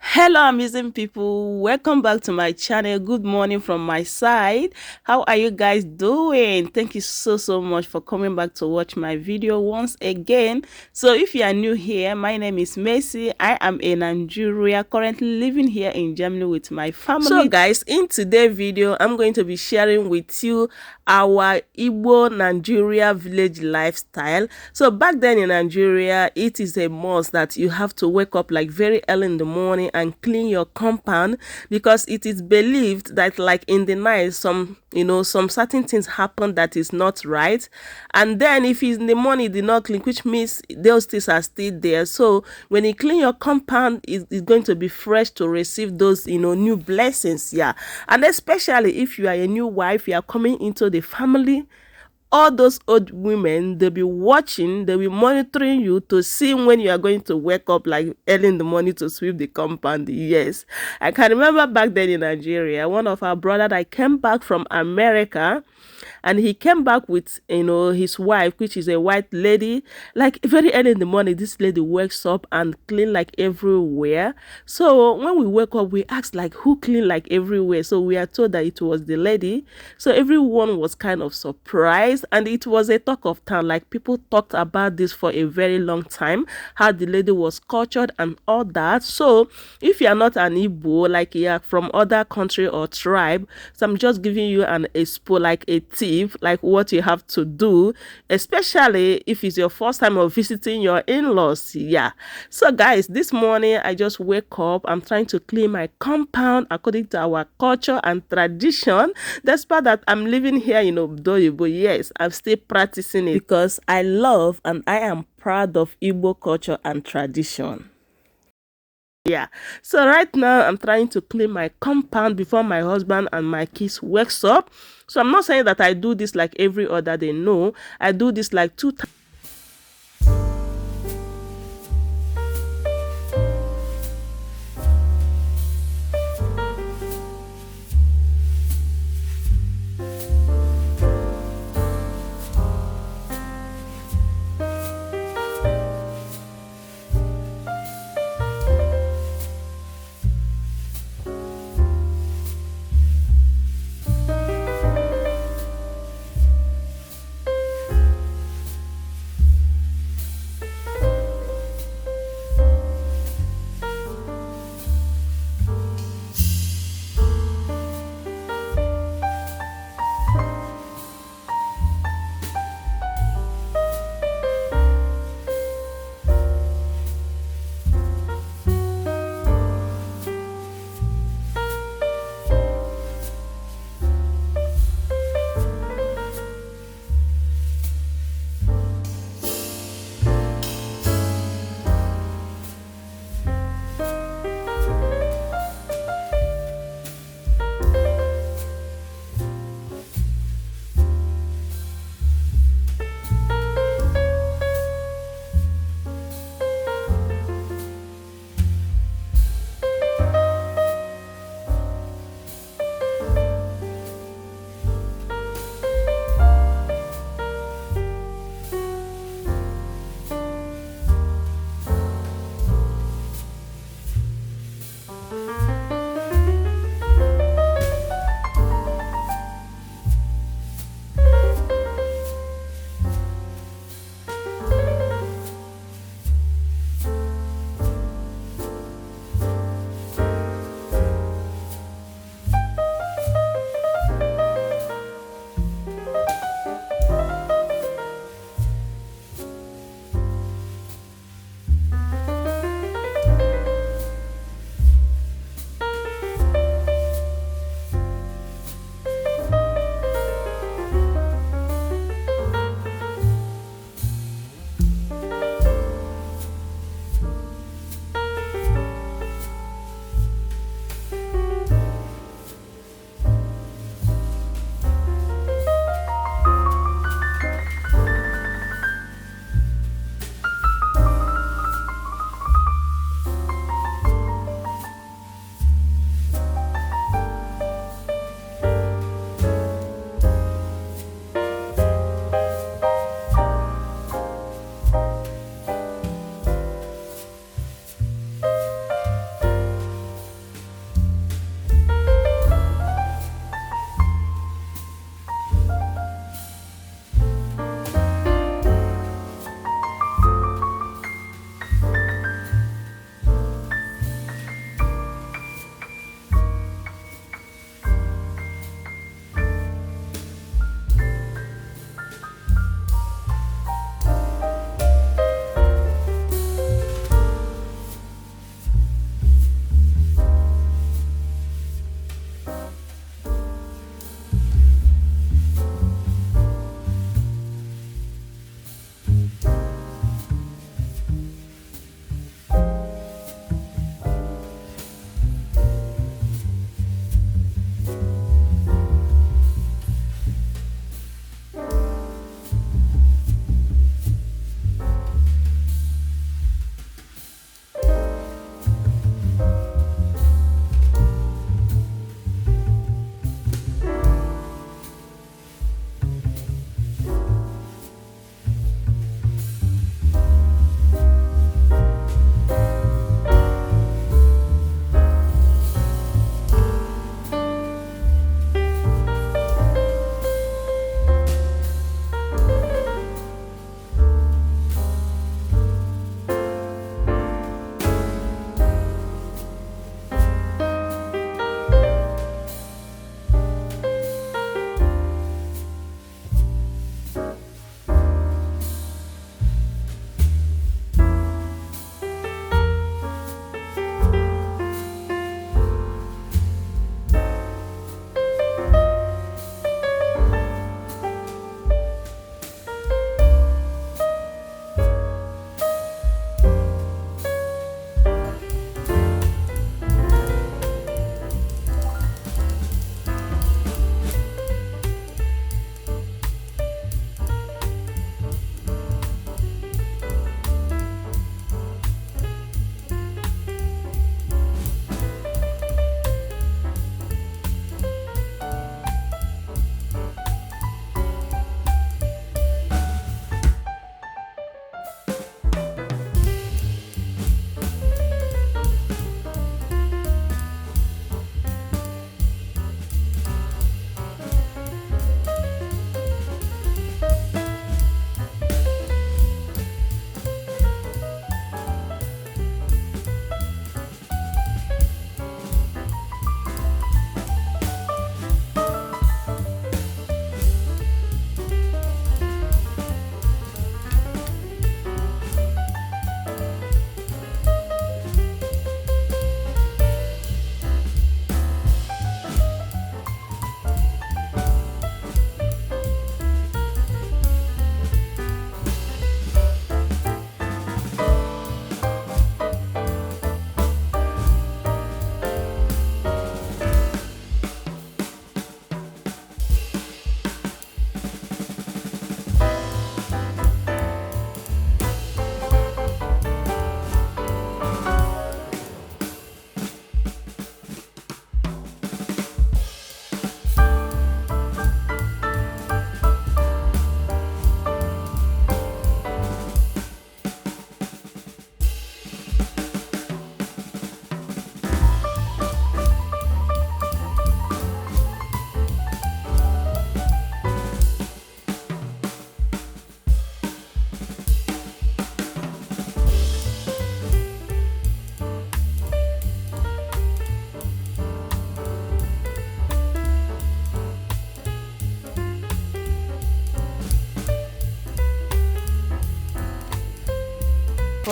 Hello, amazing people. Welcome back to my channel. Good morning from my side. How are you guys doing? Thank you so much for coming back to watch my video once again. So if you are new here, my name is Messi. I am in Nigeria, currently living here in Germany with my family. So guys, in today's video, I'm going to be sharing with you our Igbo Nigeria village lifestyle. So back then in Nigeria, it is a must that you have to wake up like very early in the morning and clean your compound, because it is believed that like in the night some certain things happen that is not right, and then if it's in the morning it did not clean, which means those things are still there. So when you clean your compound, it's going to be fresh to receive those new blessings. Yeah, and especially if you are a new wife, you are coming into the family, all those old women, they'll be watching, they'll be monitoring you to see when you are going to wake up like early in the morning to sweep the compound. Yes, I can remember back then in Nigeria, one of our brother that came back from America, and he came back with his wife, which is a white lady. Like very early in the morning, this lady wakes up and clean like everywhere. So when we wake up, we asked like who clean like everywhere. So we are told that it was the lady. So everyone was kind of surprised, and it was a talk of town. Like people talked about this for a very long time, how the lady was cultured and all that. So if you are not an Igbo, like you are from other country or tribe, so I'm just giving you an expo, like a tip, like what you have to do, especially if it's your first time of visiting your in-laws. Yeah, so guys, this morning I just wake up, I'm trying to clean my compound according to our culture and tradition. Despite that I'm living here in Obodo, but yes, I'm still practicing it because I love and I am proud of Igbo culture and tradition. Yeah, so right now I'm trying to clean my compound before my husband and my kids wakes up. So I'm not saying that I do this like every other day. No, I do this like 2 times.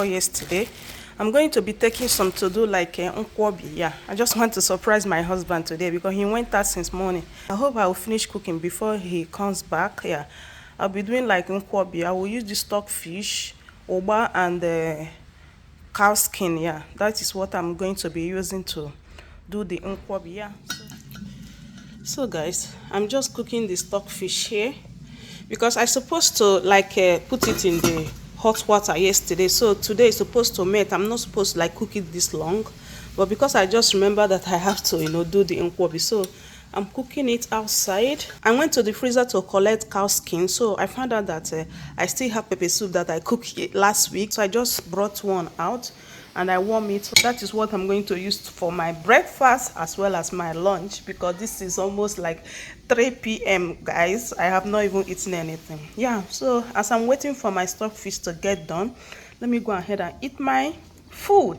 before yesterday. I'm going to be taking some to do like nkwobi. Yeah, I just want to surprise my husband today because he went out since morning. I hope I will finish cooking before he comes back. Yeah, I'll be doing like nkwobi. I will use the stock fish, oba, and cow skin. Yeah, that is what I'm going to be using to do the nkwobi. Yeah. So guys, I'm just cooking the stock fish here because I supposed to like put it in the hot water yesterday, so today is supposed to melt. I'm not supposed to like cook it this long, but because I just remember that I have to do the nkwobi, so I'm cooking it outside. I went to the freezer to collect cow skin, so I found out that I still have pepper soup that I cooked last week, so I just brought one out and I warm it. So that is what I'm going to use for my breakfast as well as my lunch, because this is almost like 3 p.m. guys. I have not even eaten anything. Yeah, so as I'm waiting for my stockfish to get done, let me go ahead and eat my food.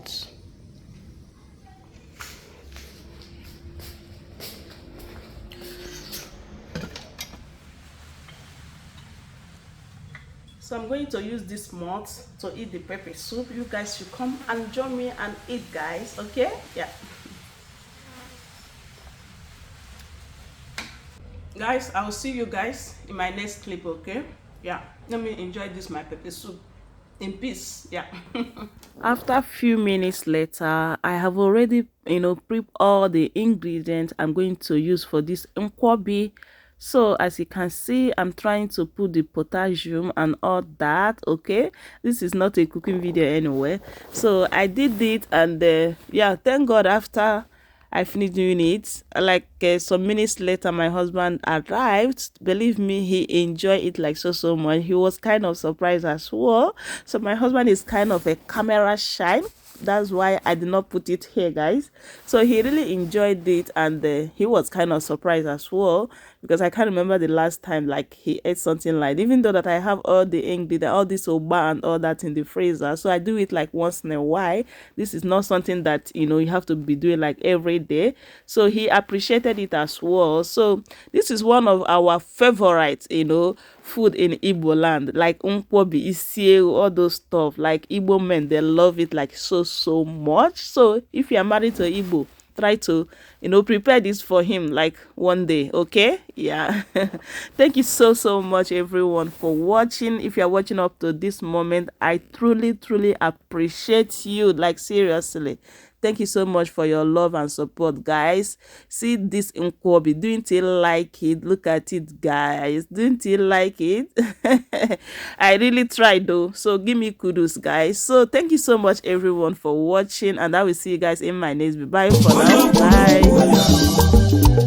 So I'm going to use this mug to eat the pepper soup. You guys should come and join me and eat, guys. Okay? Yeah. Guys, I will see you guys in my next clip. Okay? Yeah. Let me enjoy this my pepper soup in peace. Yeah. After a few minutes later, I have already prepped all the ingredients I'm going to use for this nkwobi. So as you can see, I'm trying to put the potassium and all that. Okay, this is not a cooking video anyway, so I did it, and yeah, thank God after I finished doing it, like some minutes later, my husband arrived. Believe me, he enjoyed it like so much. He was kind of surprised as well. So my husband is kind of a camera shy. That's why I did not put it here, guys. So he really enjoyed it, and he was kind of surprised as well, because I can't remember the last time like he ate something like, even though that I have all the ingredient, all this oba and all that in the freezer. So I do it like once in a while. This is not something that you have to be doing like every day. So he appreciated it as well. So this is one of our favorites, food in Igbo land, like nkwobi, isieu, all those stuff. Like Igbo men, they love it like so much. So if you are married to Igbo, try to prepare this for him like one day. Okay? Yeah. Thank you so much everyone for watching. If you are watching up to this moment, I truly appreciate you, like seriously. Thank you so much for your love and support, guys. See this nkwobi. Didn't you like it? Look at it, guys. Didn't you like it? I really tried though. So give me kudos, guys. So thank you so much everyone for watching, and I will see you guys in my next video. Bye for now. Bye.